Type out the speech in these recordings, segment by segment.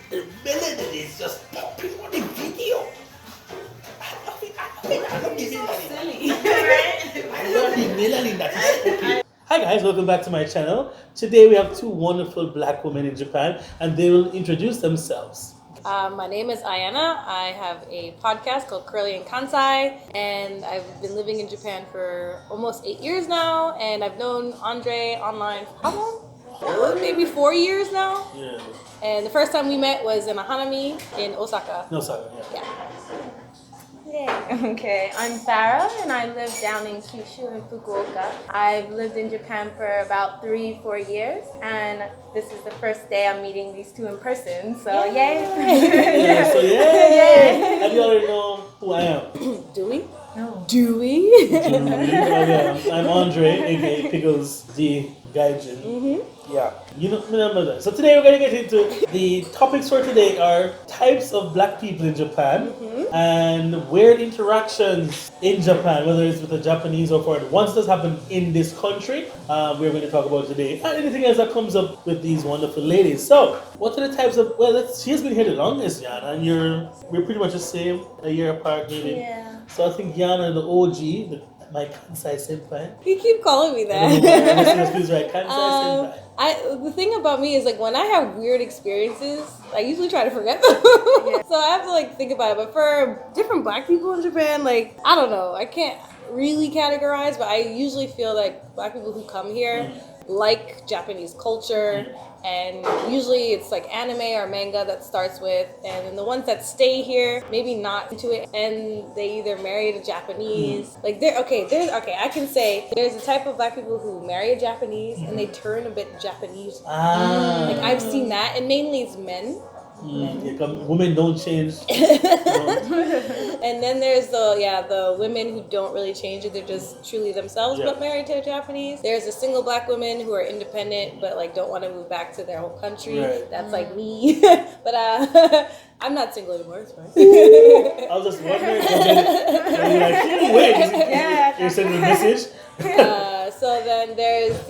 The melanin is just popping on the video. I love the melanin. I love the melanin that is popping. Hi guys, welcome back to my channel. Today we have two wonderful black women in Japan and they will introduce themselves. My name is Yana. I have a podcast called Kurly and Kansai, and I've been living in Japan for almost 8 years now, and I've known Andre online for how long? Maybe 4 years now. Yeah. And the first time we met was in a hanami in Osaka. No, sorry. Yeah. Yay. Okay, I'm Farah and I live down in Kyushu in Fukuoka. I've lived in Japan for about 3-4 years and this is the first day I'm meeting these two in person, so yay! Yeah, so yay! And you already know who I am. Do we? No. Do we? I'm Andre, aka Pickles the Gaijin. Yeah, you know, remember that. So today we're going to get into the topics for today are types of black people in Japan and weird interactions in Japan, whether it's with the Japanese or foreign. Once this happened in this country, we're going to talk about today and anything else that comes up with these wonderful ladies. So, what are the types of? Well, she's been here the longest, Yana, and we're pretty much the same, a year apart, maybe. Yeah. So I think Yana, the OG, my Kansai senpai. You keep calling me that. Right, Kansai senpai. The thing about me is like when I have weird experiences, I usually try to forget them. So I have to think about it. But for different black people in Japan, I don't know. I can't really categorize, but I usually feel like black people who come here like Japanese culture. And usually it's anime or manga that starts with, and then the ones that stay here, maybe not into it, and they either marry a Japanese. I can say there's a type of black people who marry a Japanese and they turn a bit Japanese. I've seen that, and mainly it's men. Women don't change. And then there's the women who don't really change it, they're just truly themselves but married to a Japanese. There's the single black women who are independent but don't want to move back to their home country. Right. That's like me. But I'm not single anymore, it's fine. I was just wondering you're sending a message. So then there's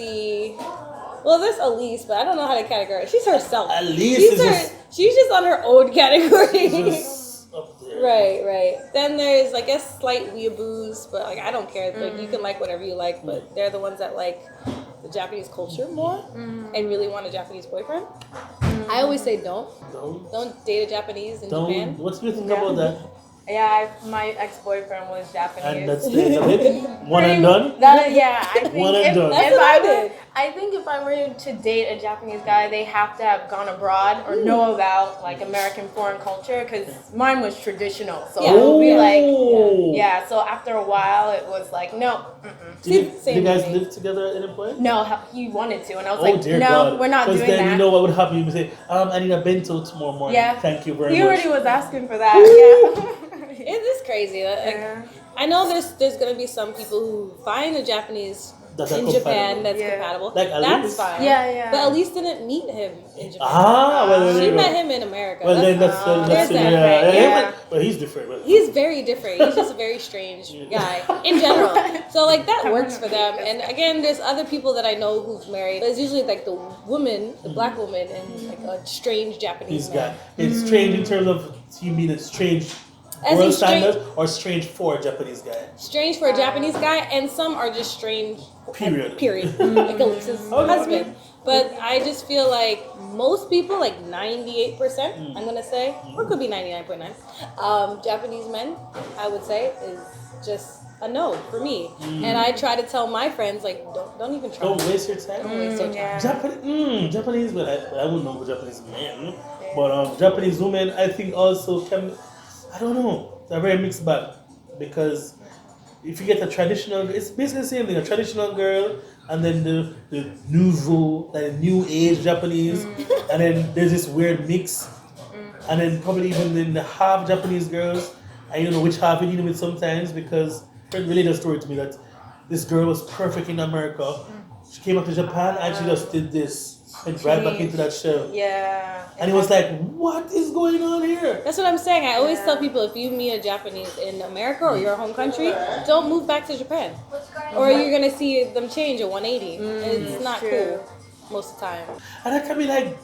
there's Elise, but I don't know how to categorize. She's herself. She's just on her own category. Just up there. Right. Then there's, I guess, slight weeaboos, but I don't care. You can like whatever you like, but they're the ones that like the Japanese culture more and really want a Japanese boyfriend. I always say don't date a Japanese in Japan. What do you think about that? Yeah, my ex-boyfriend was Japanese. And that's the end of it? One and done? I think One and done. I think if I were to date a Japanese guy, they have to have gone abroad or know about American foreign culture, because mine was traditional. So it would be so after a while it was no. Did you guys live together at any point? No, he wanted to, and I was God. We're not doing that. Because then you know what would happen, you would say, I need a bento tomorrow morning. Yeah. Thank you very much. He already was asking for that, yeah. It is crazy. I know there's gonna be some people who find a Japanese in Japan that's compatible. That's fine. Yeah. But Elise didn't meet him in Japan. She met him in America. Well, that's but he's different. He's very different. He's just a very strange guy in general. So that works for them. And again, there's other people that I know who've married. But it's usually the woman, the black woman, and a strange Japanese man. It's strange in terms of you mean it's strange. World standards or strange for a Japanese guy? Strange for a Japanese guy, and some are just strange. Period. Like Elise's husband. But I just feel like most people, 98%, I'm gonna say, or it could be 99.9, Japanese men, I would say, is just a no for me. And I try to tell my friends, don't even try. Don't waste your time. Don't waste your time. Japanese, but I wouldn't know about Japanese men. But Japanese women, I think also can. I don't know. It's a very mixed bag, because if you get a traditional, it's basically the same thing. A traditional girl, and then the nouveau, new age Japanese, and then there's this weird mix, and then probably even in the half Japanese girls, I don't know which half you're dealing with sometimes, because a friend related a story to me that this girl was perfect in America. She came up to Japan and she just did this. And right back into that shell. Yeah. And it was what is going on here? That's what I'm saying. I always tell people, if you meet a Japanese in America or your home country, don't move back to Japan. Or you're going to see them change a 180. And it's not cool. most of the time. And that can be like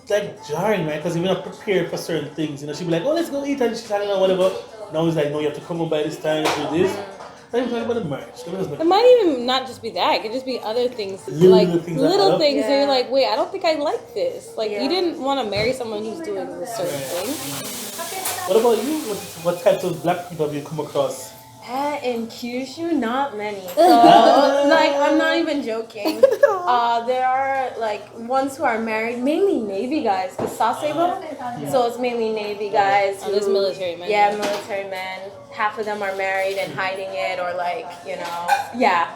jarring, right? Because if you're not prepared for certain things, you know, she'd be like, oh, let's go eat, and she's hanging out, whatever. Now it's like, no, you have to come home by this time, do this. Not even talking about the marriage. It might even not just be that. It could just be other things. Little things little things Yeah. that you're like, wait, I don't think I like this. Like, Yeah. you didn't want to marry someone who's doing this certain thing. What about you? What types of black people have you come across? In Kyushu, not many. So, like, I'm not even joking. There are, like, ones who are married, mainly Navy guys, because Sasebo. So it's mainly Navy guys. Oh, there's military men. Yeah, military men. Half of them are married and hiding it, or, like, you know. Yeah.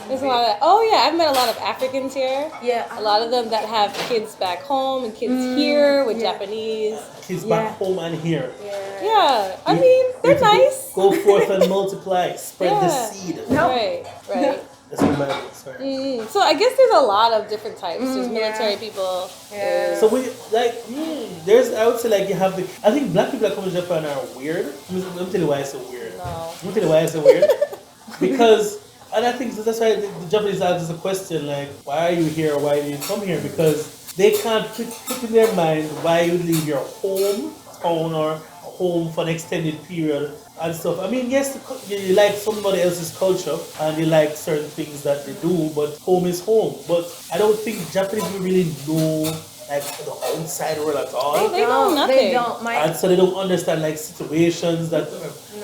There's a lot of, I've met a lot of Africans here. Yeah. A lot of them that have kids back home and kids here with Japanese. Kids back home and here. Yeah, I mean, they're nice. Go forth and multiply. Spread the seed. Right. That's what matters. Sorry. So I guess there's a lot of different types. There's military people. Yeah. So we like there's I would say like you have the I think black people that come to Japan are weird. Let me tell you why it's so weird. No. Let me tell you why it's so weird. Because and I think that's why the Japanese ask us a question like why are you here or why do you come here? Because they can't put in their mind why you leave your home, town or home for an extended period and stuff. I mean, yes, you like somebody else's culture and you like certain things that they do, but home is home. But I don't think Japanese people really know like the outside world at all. They know nothing. They don't. And so they don't understand like situations that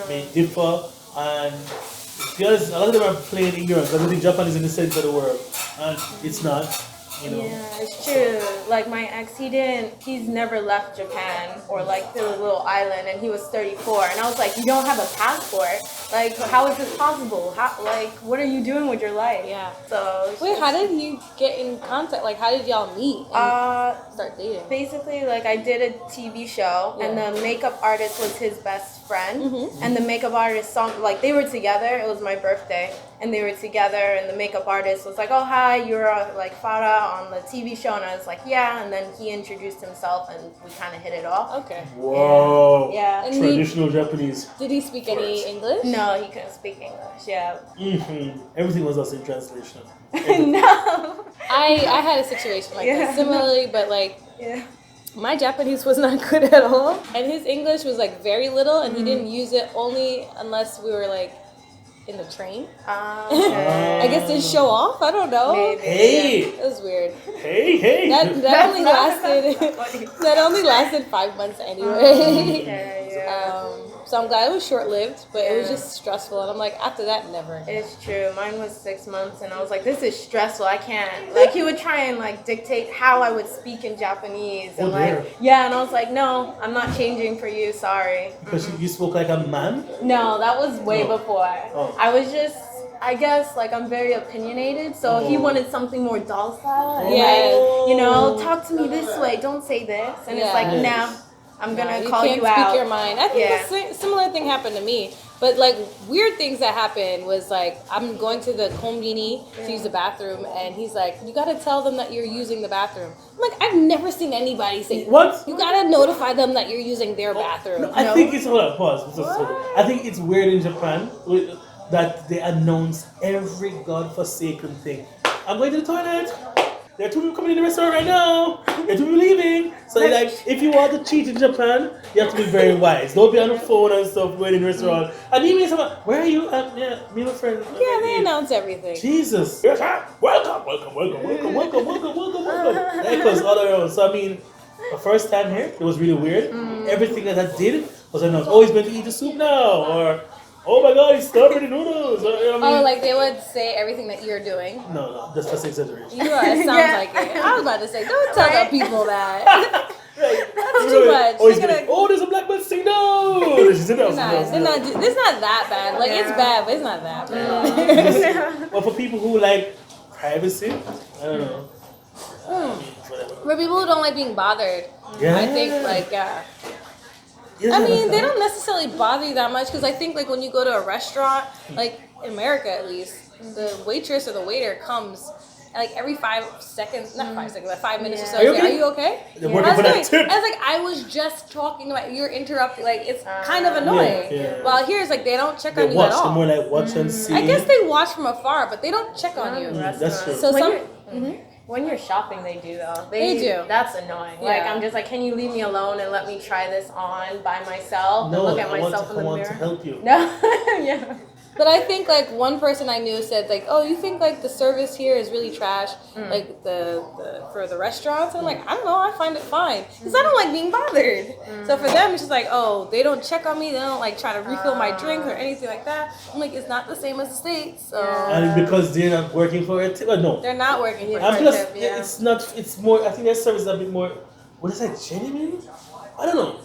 may differ. And to be honest, a lot of them are plain ignorant because I think Japan is in the center of the world, and it's not. You know. Yeah, it's true. Like my ex, he's never left Japan or like the little island, and he was 34. And I was like, you don't have a passport? Like, how is this possible? What are you doing with your life? Yeah. So. Wait, how did you get in contact? Like, how did y'all meet and start dating? Basically, like I did a TV show, and the makeup artist was his best friend, and the makeup artist like they were together. It was my birthday, and they were together, and the makeup artist was like, "Oh hi, you're like Farah on the TV show," and I was like, "Yeah," and then he introduced himself, and we kind of hit it off. Okay. Whoa. Yeah. And Traditional Japanese. Did he speak any English? No, he couldn't speak English. Yeah. Everything was also in translation. No. I had a situation like that similarly, but like Yeah. my Japanese was not good at all, and his English was like very little, and he didn't use it only unless we were like in the train. Okay. I guess to show off. I don't know. Maybe. Hey. It was weird. Hey. That only lasted. That only lasted 5 months anyway. Okay, yeah. So I'm glad it was short lived, but it was just stressful, and I'm like, after that, never again. It's true. Mine was 6 months, and I was like, this is stressful. I can't. Like, he would try and, like, dictate how I would speak in Japanese. And, and I was like, no, I'm not changing for you. Sorry. Because you spoke like a man? No, that was way before. Oh. I was just, I guess, like, I'm very opinionated, so he wanted something more docile. And, like, you know, talk to me this way. Don't say this. And it's like, nah. I'm gonna call you out. You can't speak your mind. I think the similar thing happened to me. But like weird things that happened was like I'm going to the kombini to use the bathroom, and he's like, "You gotta tell them that you're using the bathroom." I'm like, I've never seen anybody say what. You gotta notify them that you're using their bathroom. No, I think it's hold on, pause. I think it's weird in Japan that they announce every godforsaken thing. I'm going to the toilet. There are 2 people coming in the restaurant right now. There are 2 people leaving. So like, if you want to cheat in Japan, you have to be very wise. Don't be on the phone and stuff when in the restaurant. And even someone, where are you? Yeah, me and my friend. Yeah, they announce everything. Jesus. Yes, sir. Welcome. That goes all around. So I mean, the first time here, it was really weird. Everything that I did was announced. Oh, he's going to eat the soup now, or oh my God, he's starving the noodles. Like they would say everything that you're doing. No, that's exaggeration. You are. It sounds like it. I was about to say, don't tell the people that. That's too much. Oh, there's a black man sing no. It's not that bad. Like it's bad, but it's not that bad. But for people who like privacy, I don't know. For people who don't like being bothered, I think like I mean, they don't necessarily bother you that much because I think like when you go to a restaurant, like in America at least, the waitress or the waiter comes like every 5 seconds, not 5 seconds, but 5 minutes or so. Are you okay? They're working for that tip. I was like, I was just talking about you're interrupting. Like it's kind of annoying. Yeah. While here it's like they don't check on you at all. They're more like watch and see. I guess they watch from afar, but they don't check on you. That's true. So When you're shopping, they do though. They do. That's annoying. Like Yeah. I'm just like, can you leave me alone and let me try this on by myself and look at myself in the mirror? I want to help you. No, yeah. But I think like one person I knew said like, oh, you think like the service here is really trash, like the for the restaurants? And I'm like, I don't know, I find it fine because I don't like being bothered. So for them, it's just like, oh, they don't check on me, they don't like try to refill my drink or anything like that. I'm like, it's not the same as the States. So And because they're not working for it, no, they're not working for and it. plus it's not. It's more. I think their service is a bit more. What is that? Genuine? I don't know.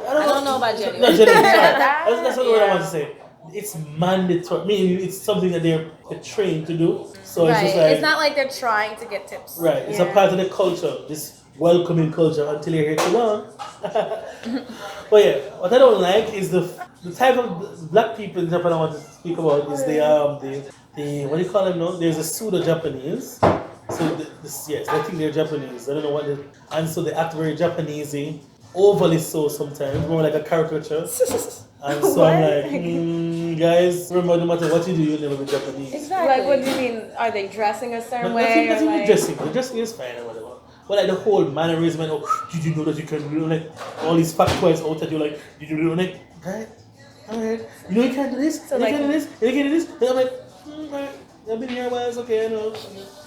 I don't know about genuine. No, genuine. Sorry, that's not the word I want to say. It's mandatory. I mean, it's something that they're trained to do. So it's just like it's not like they're trying to get tips. right. It's a part of the culture. This welcoming culture until you're here too long. But yeah, what I don't like is the type of black people in Japan I want to speak about is the what do you call them now? There's a pseudo Japanese. So yes, I think they're Japanese. I don't know what and so they act very Japanesey, overly so sometimes, more like a caricature. And so I'm like, guys, remember no matter what you do, you'll never be Japanese. Exactly. Like, what do you mean? Are they dressing a certain way? I think like... the dressing is fine or whatever. But like the whole mannerism and did you know that you can do like all these factoids out that you like, did you do like, right? Alright. You know you can't do this, you can't do this, you can't do this. And I'm like, alright, I've been here a while, it's okay, I know.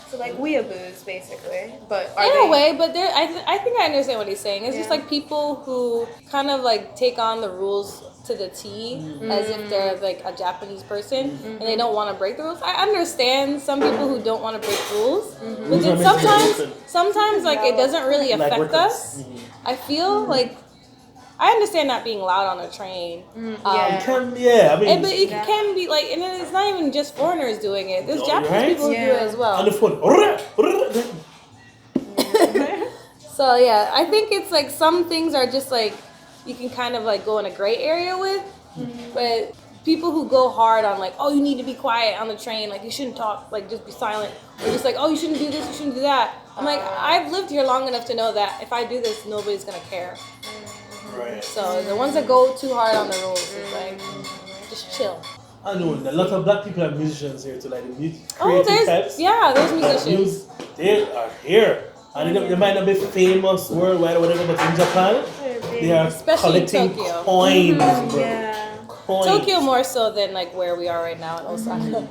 So like weeaboos basically, but in a way, but I think I understand what he's saying. It's just like people who kind of like take on the rules to the T as if they're like a Japanese person and they don't want to break the rules. I understand some people who don't want to break rules, but then sometimes like it doesn't really affect us. I feel like I understand not being loud on a train. I mean, but it can be like, and then it's not even just foreigners doing it. There's Japanese people who do it as well. On the phone. So yeah, I think it's like some things are just like you can kind of like go in a gray area with, but people who go hard on like, oh, you need to be quiet on the train, like you shouldn't talk, like just be silent, or just like, oh, you shouldn't do this, you shouldn't do that. I'm like, I've lived here long enough to know that if I do this, nobody's gonna care. Right. So the ones that go too hard on the rules, it's like, just chill. I know a lot of black people are musicians here too, like the there's musicians. They are here. And they might not be famous worldwide or whatever, but in Japan, they are especially collecting Tokyo. Coins, bro. Coins. Tokyo more so than like where we are right now in Osaka.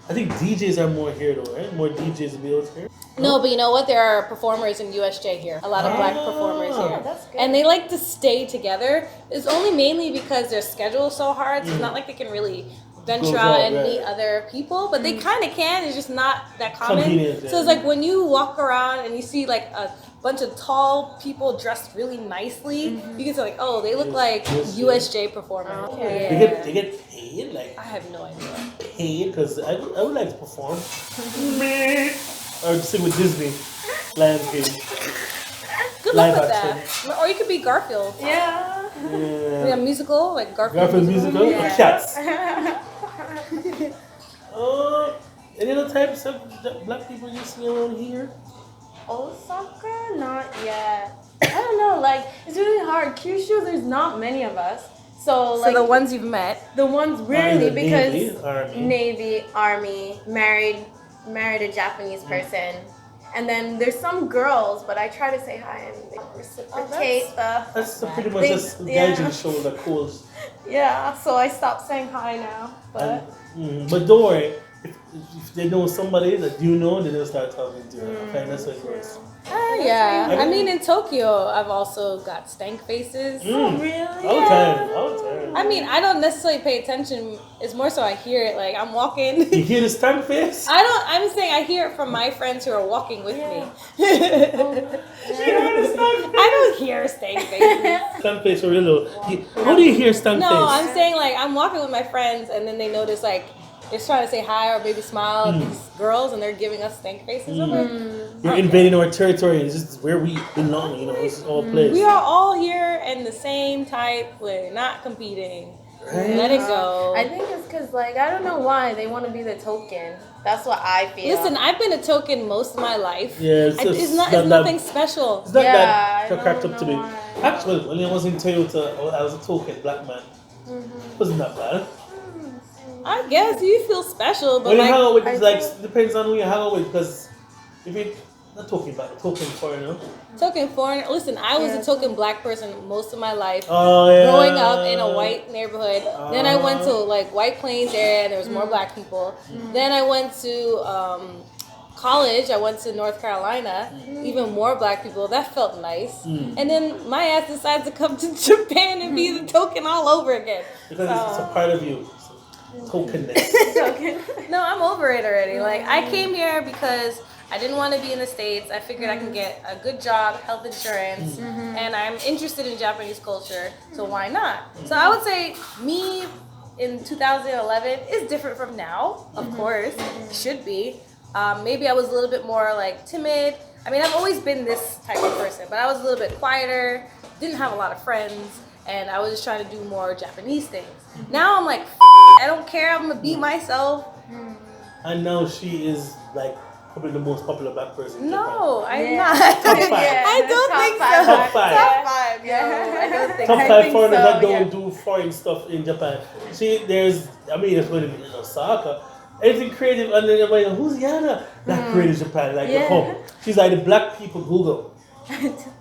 I think DJs are more here though, right? More DJs built here. No, but you know what? There are performers in USJ here. A lot of black performers here. That's good. And they like to stay together. It's only mainly because their schedule is so hard. So it's not like they can really venture out and meet other people. But they kind of can. It's just not that common. So it's like when you walk around and you see like a bunch of tall people dressed really nicely, you can say like, oh, they look like USJ performers. Okay. They get paid? Like, I have no idea. Paid? Because I would like to perform. Or sing with Disney. Lionsgate. Good luck with that. Or you could be Garfield. Yeah. Like a musical, like Garfield musical? Yeah. Or Cats. Any other types of black people you see around here? Osaka, not yet. I don't know. Like it's really hard. Kyushu, there's not many of us. So like the ones you've met, the ones rarely because Navy, Army, married a Japanese person, and then there's some girls, but I try to say hi and they reciprocate. That's pretty much just gauging shoulder calls. Yeah, so I stopped saying hi now. But but don't worry, if they know somebody that you know, then they'll start talking to you. Okay, that's what it works. Yeah. I mean, in Tokyo, I've also got stank faces. Oh, really? All the time. I mean, I don't necessarily pay attention. It's more so I hear it. Like, I'm walking. You hear the stank face? I'm saying I hear it from my friends who are walking with me. I don't hear stank faces. Stank face for real. How do you hear stank face? No, I'm saying like I'm walking with my friends and then they notice like they're trying to say hi or maybe smile at these girls and they're giving us stank faces. You're invading our territory. This is where we belong. You know, this is all place. We are all here in the same type. We're not competing. Right. Let it go. I think it's because, like, I don't know why they want to be the token. That's what I feel. Listen, I've been a token most of my life. Yeah, it's nothing special. It's not that cracked up to me. Actually, when I was in Toyota, I was a token black man. It wasn't that bad. I guess you feel special, but when you hang out with, like, depends on who you hang out with. Because if not token black, token foreigner. Token foreigner. Listen, I was a token black person most of my life. Oh, yeah. Growing up in a white neighborhood. Then I went to like White Plains area and there was more black people. Then I went to college. I went to North Carolina. Even more black people. That felt nice. And then my ass decided to come to Japan and be the token all over again. Because it's a part of you. Tokenness. No, I'm over it already. Like, I came here because I didn't want to be in the States. I figured I can get a good job, health insurance, and I'm interested in Japanese culture, so why not? So I would say me in 2011 is different from now, of course. Should be. Maybe I was a little bit more like timid. I mean, I've always been this type of person, but I was a little bit quieter, didn't have a lot of friends, and I was just trying to do more Japanese things. Now I'm like, I don't care, I'm gonna be myself. And now she is like probably the most popular black person in No, Japan. I'm not. Top 5. I don't think so. Top 5. Top 5, yeah. I don't think Top so. 5 foreigners that don't do foreign stuff in Japan. See, it's going to be in Osaka. Anything creative, and then everybody goes, who's Yana? That creative Japan, like the home. She's like the black people Google.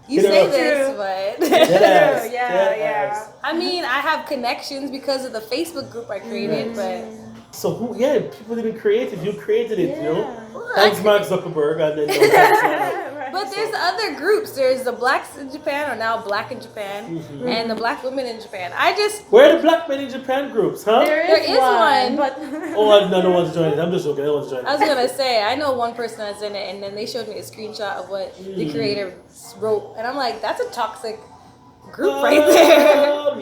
You say this, but yeah. I mean, I have connections because of the Facebook group I created, but so people have been creative. You created it, you know. Thanks, Mark Zuckerberg, and then. But there's other groups. There's the blacks in Japan, or now black in Japan, and the black women in Japan. Where are the black men in Japan groups, huh? There is one. but I don't want to join it. I'm just joking. I don't want to join it. I was gonna say, I know one person that's in it, and then they showed me a screenshot of what the creator wrote, and I'm like, that's a toxic group right there.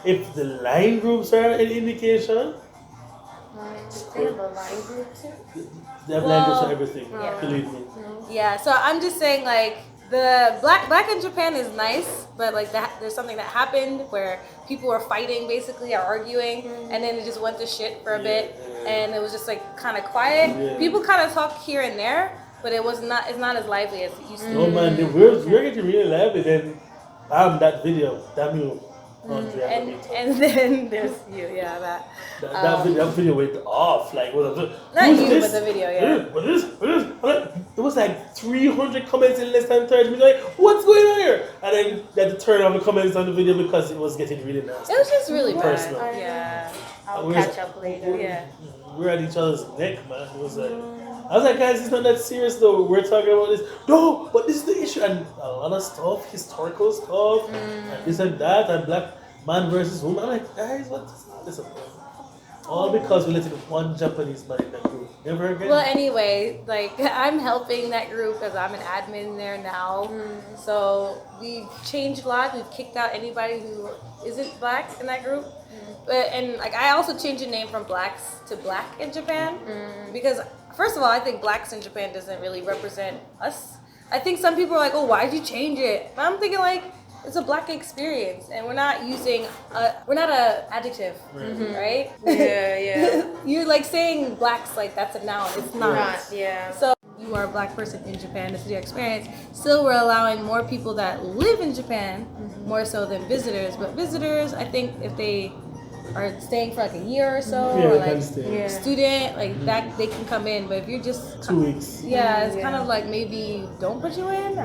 If the line groups are an indication, they have a line group too. they have line groups for everything. Believe me. Yeah, so I'm just saying, like, the black in Japan is nice, but like there's something that happened where people were fighting, basically, or arguing, and then it just went to shit for a bit, and it was just like kind of quiet. Yeah. People kind of talk here and there, but it's not as lively as it used to be. Oh man, we're getting really lively. Then that video, damn you. And then there's you, that video went off. Like, not you, but the video, What is this? There was like 300 comments in less than 30 minutes. Like, what's going on here? And then they had to turn off the comments on the video because it was getting really nasty. It was just really personal. bad. Yeah. I'll catch up later. Yeah. We're at each other's neck, man. It was like, I was like, guys, it's not that serious though. We're talking about this. No, but this is the issue. And a lot of stuff, historical stuff, and this and that, and black man versus woman. I'm like, guys, what is this about? All because we let one Japanese man in that group. Never again. Well, anyway, like, I'm helping that group because I'm an admin there now. So we've changed a lot. We've kicked out anybody who isn't black in that group. And like, I also changed the name from blacks to black in Japan because, first of all, I think blacks in Japan doesn't really represent us. I think some people are like, oh, why'd you change it? But I'm thinking, like, it's a black experience, and we're not a adjective, right? Yeah. You're like saying blacks like that's a noun. It's not. Yeah. So you are a black person in Japan. This is your experience. Still, we're allowing more people that live in Japan more so than visitors. But visitors, I think if they are staying for like a year or so, or like student, like that, they can come in. But if you're just 2 weeks, it's kind of like maybe don't put you in.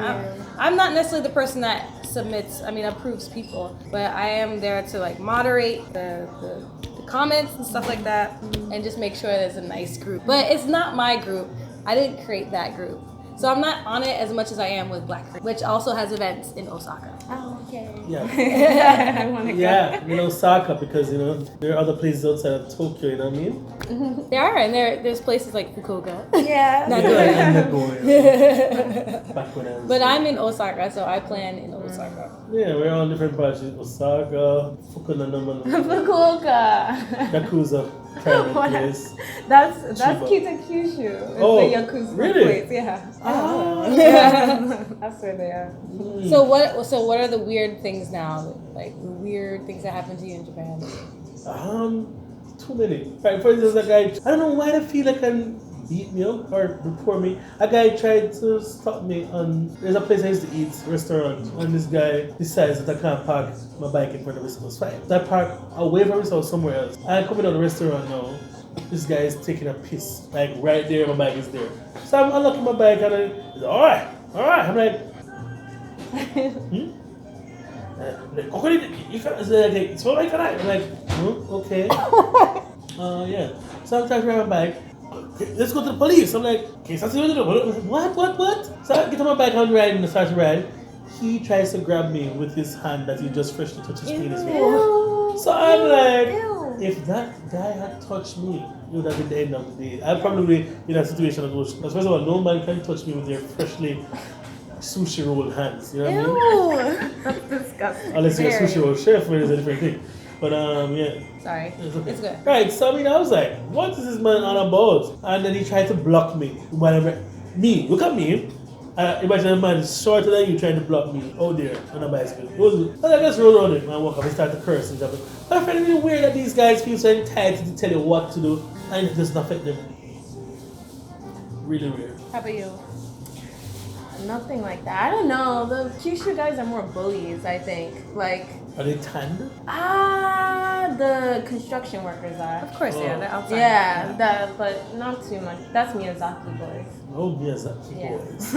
I'm not necessarily the person that approves people, but I am there to like moderate the comments and stuff like that, and just make sure there's a nice group. But it's not my group. I didn't create that group. So I'm not on it as much as I am with Black Creek, which also has events in Osaka. Oh, okay. Yeah. I want to go. Yeah, in Osaka, because, you know, there are other places outside of Tokyo, you know what I mean? There are, and there's places like Fukuoka. Yeah. Back when I was But I'm in Osaka, so I plan in Osaka. Yeah, we're on different parts. Osaka, Fukuoka. Yakuza private place. That's Chiba. Kyushu. It's Oh, the Yakuza really? place. Yeah. Ah. That's where they are. So what are the weird things now? Like the weird things that happen to you in Japan? Too many. Right, for instance, a guy, I don't know why they feel like can beat me up or report me. A guy tried to stop me on, there's a place I used to eat, restaurant, and this guy decides that I can't park my bike in front of his house. Fine. So I park away from his house somewhere else. I'm coming out of the restaurant now, this guy is taking a piss, like right there, my bag is there. So I'm unlocking my bag and he's alright. I'm like, you can so like I'm like, okay. Yeah. So I'm trying to grab my bag. Let's go to the police. I'm like, okay, so what? So I get on my bike and ride and start to ride. He tries to grab me with his hand that he just freshly touched his penis with. So I'm like, if that guy had touched me, it would have been the end of the day. I'd probably be in a situation of first of all, no man can touch me with their freshly sushi rolled hands. You know what I mean? That's disgusting. Unless you're a sushi roll chef, when it's a different thing. But yeah. Sorry. It's good. Right, so I was like, what is this man on about? And then he tried to block me. Look at me. Imagine a man shorter than you trying to block me out there on a bicycle. I just roll around it and walk up and start to curse and stuff. But I find it really weird that these guys feel so entitled to tell you what to do and it doesn't affect them. Really weird. How about you? Nothing like that. I don't know. The Kyushu guys are more bullies, I think. Like, are they tanned? The construction workers are. Of course, yeah, they're outside. Yeah, but not too much. That's Miyazaki boys. Oh, Miyazaki boys.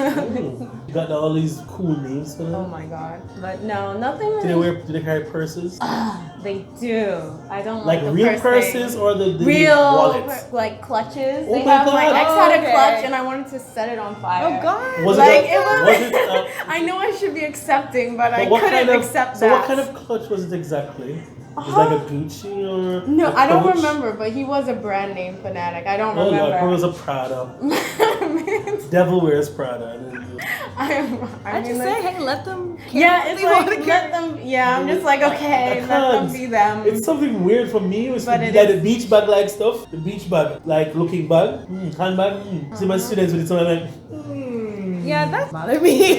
You got all these cool names for them. Oh my god. But no, nothing. Do they carry purses? They do. I don't like the real purses or the real wallets? Like clutches. Oh they my have God. like X had okay. a clutch and I wanted to set it on fire. Oh god. Was like it I know I should be accepting, but I what couldn't kind of, accept so that. what kind of clutch was it exactly? Is it like a Gucci or No, a I don't Coach? remember, but he was a brand name fanatic. I don't Oh remember. Lord, it was a Prada. Devil wears Prada. I just say, hey, let them. Yeah, it's like let them. Yeah, I'm just like okay, I let them can't. be them. It's something weird for me. It's But like it the beach bag like stuff. The beach bag like looking bag, handbag. See my students with it, so I'm like. Yeah, that bothered me.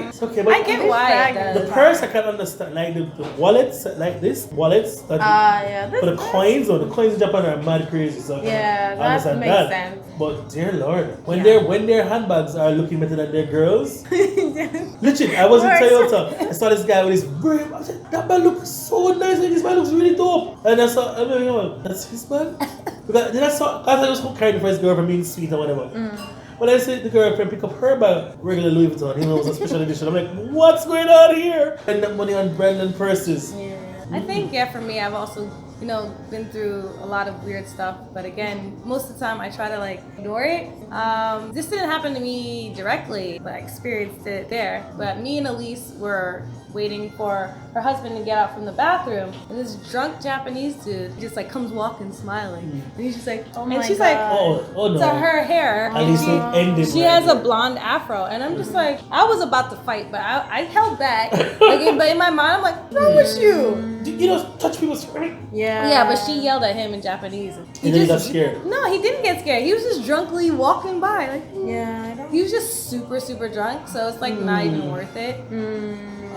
It's okay, but I get why it does. the purse I can understand, like the wallets like this wallets that yeah, for the coins or the coins in Japan are mad crazy. So I that understand makes that. sense. But dear Lord, when their handbags are looking better than their girls, legit, I was in Toyota. I saw this guy with his brim. I said, that man looks so nice. Like, this man looks really dope. And I saw, that's his bag. Because then I was carrying for his girlfriend being sweet or whatever. When I see the girlfriend pick up her bag, regular Louis Vuitton, it was a special edition. I'm like, what's going on here? Spend that money on Brandon purses. Yeah. I think, for me, I've also, been through a lot of weird stuff. But again, most of the time I try to ignore it. This didn't happen to me directly, but I experienced it there. But me and Elise were waiting for her husband to get out from the bathroom, and this drunk Japanese dude just comes walking smiling, and he's just like, and she's like, oh no. to her hair, At least it ended. she has a blonde afro, and I'm just like, I was about to fight, but I held back. But in my mind, I'm like, what's wrong with you? You don't touch people's right? Yeah, but she yelled at him in Japanese. And then he got scared. No, he didn't get scared. He was just drunkly walking by. I don't. He was just super, super drunk, so it's not even worth it.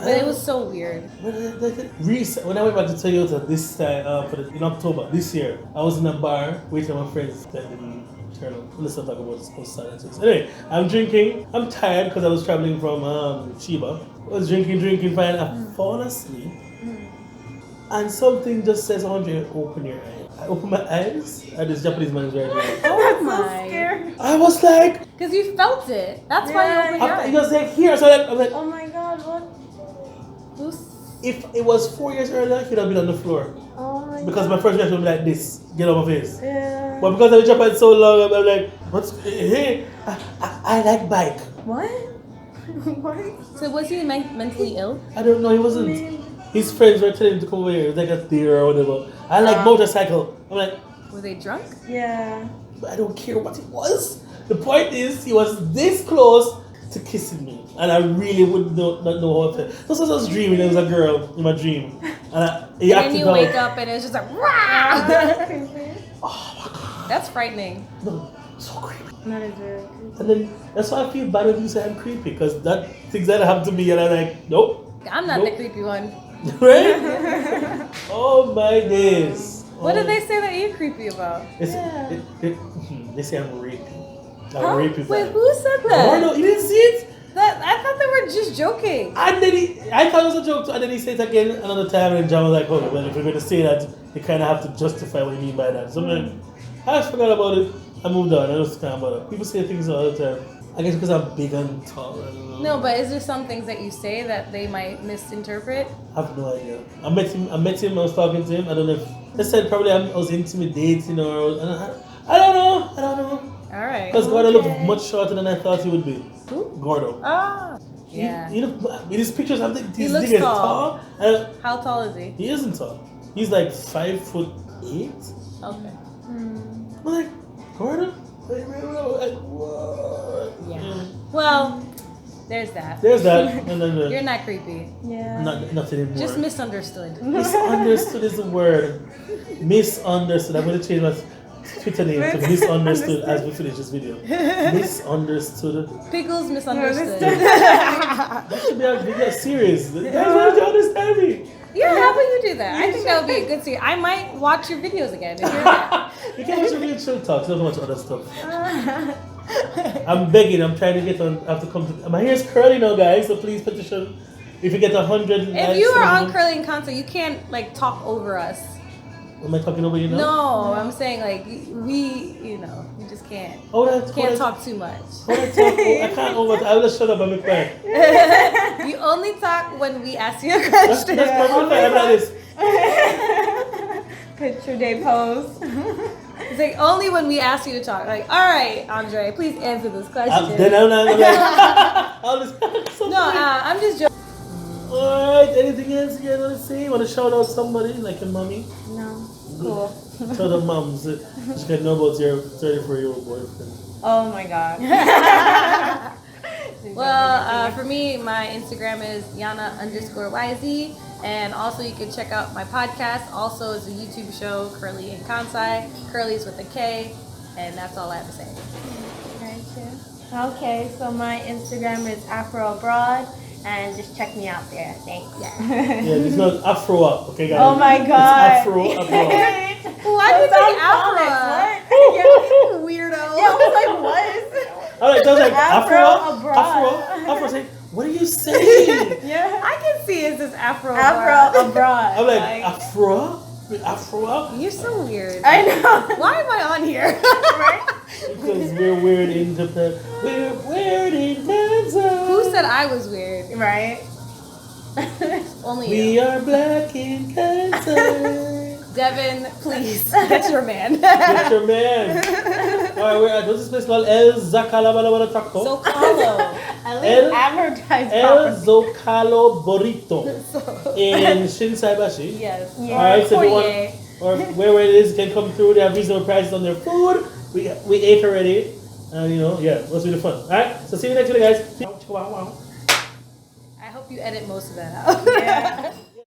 But it was so weird. When I went back to Toyota this time, in October this year, I was in a bar waiting for my friends to turn up. Let's not talk about this post-silence. Anyway, I'm drinking. I'm tired because I was traveling from Chiba. I was drinking, fine. I fall asleep. And something just says, Andre, open your eyes. I open my eyes, and this Japanese man is right there. Oh my. So scary. I was like... Because you felt it. That's why you opened your eyes. He was like, here. So I was like... Oh my god, what? If it was 4 years earlier, he'd have been on the floor. Oh my because my first reaction would be like this, get on my face. Yeah. But because I've been Japan so long, I'm like, hey, I like bike. What? What? So was he mentally ill? I don't know, he wasn't. His friends were telling him to come over here, it was like a deer or whatever. I like motorcycle. I'm like, were they drunk? Yeah. But I don't care what it was. The point is, he was this close to kissing me. And I really would not know how to. Just as I was dreaming, there was a girl in my dream. And then you wake up and it's just like, rah! Oh my god. That's frightening. No, so creepy. That is very creepy. And then that's why I feel bad when you say I'm creepy, because that things that happen to me and I'm like, nope. I'm not the creepy one. Right? Oh my days. What did they say that you're creepy about? They say I'm rapey. I'm rapey. Wait, who said that? Oh no, you didn't see it? I thought they were just joking. And then I thought it was a joke too, and then he said it again another time, and John was like, oh, well, if you're going to say that, you kind of have to justify what you mean by that. So I'm like, I just forgot about it. I moved on. I was kind of about it. People say things all the time. I guess because I'm big and tall. I don't know. No, but is there some things that you say that they might misinterpret? I have no idea. I met him. I was talking to him. I don't know if they said probably I was intimidating or I don't know. All right. Because Gordo looked much shorter than I thought he would be. Who? Gordo. Ah. Yeah. You know, in his pictures, I think He he's looks tall. How tall is he? He isn't tall. He's like 5'8". Okay. I'm like, Gordo? Like, what? Yeah. Well, there's that. There's that. And then You're not creepy. Yeah. nothing anymore. Just misunderstood. Misunderstood is the word. Misunderstood. I'm going to change my Twitter name to Misunderstood as we finish this video. Misunderstood. Pickles misunderstood. That should be a video series. Guys, why did you understand me? Yeah, how about you do that? I think that would be a good series. I might watch your videos again. If you're there. You can't watch real show talks. You don't watch other stuff. I'm begging. I'm trying to get on. I have to come to. My hair's curly now, guys. So please petition. If you get 100 likes. If you are on Kurly and Kansai, you can't like talk over us. Am I talking over you now? No, I'm saying like we just can't. Can't talk too much. I can't over. I will just shut up and be quiet. You only talk when we ask you a question. That's perfect. I'm like this. Picture day pose. It's like only when we ask you to talk. Like, all right, Andre, please answer this question. Then I'm not like, I'm just joking. Alright, anything else you guys want to say? Want to shout out somebody, like your mommy? No. Cool. Tell the moms that she can know about your 34-year-old boyfriend. Oh my god. Well, for me, my Instagram is Yana_YZ. And also you can check out my podcast. Also it's a YouTube show, Kurly and Kansai. Kurly is with a K. And that's all I have to say. Okay, so my Instagram is Afro Abroad. And just check me out there. Thanks. Yeah, it's not Afro up, okay guys? Oh my god. It's Afro Abroad. Why did you say Afro? Weirdo. Yeah, I was like, what is it? Alright, so I was like, Afro Abroad. Afro, say, what are you saying? Yeah. I can see it's just Afro Abroad. I'm like, Afro? Afro? You're so weird. I know. Why am I on here? Right? Because we're weird in Japan. We're weird in Kansas. Who said I was weird? Right? Only We you. are black in Kansas. Devin, please, get your man. Get your man. Alright, we're at, what's this place called? El Zacalabala Taco. Zocalo. At least advertise El properly. Zocalo Burrito. In Shinsaibashi. Yes. Yeah. Alright, so if you want, Fourier. or wherever it is, you can come through. They have reasonable prices on their food. We ate already. And yeah, let's do the fun. Alright, so see you next week, guys. I hope you edit most of that out. Yeah.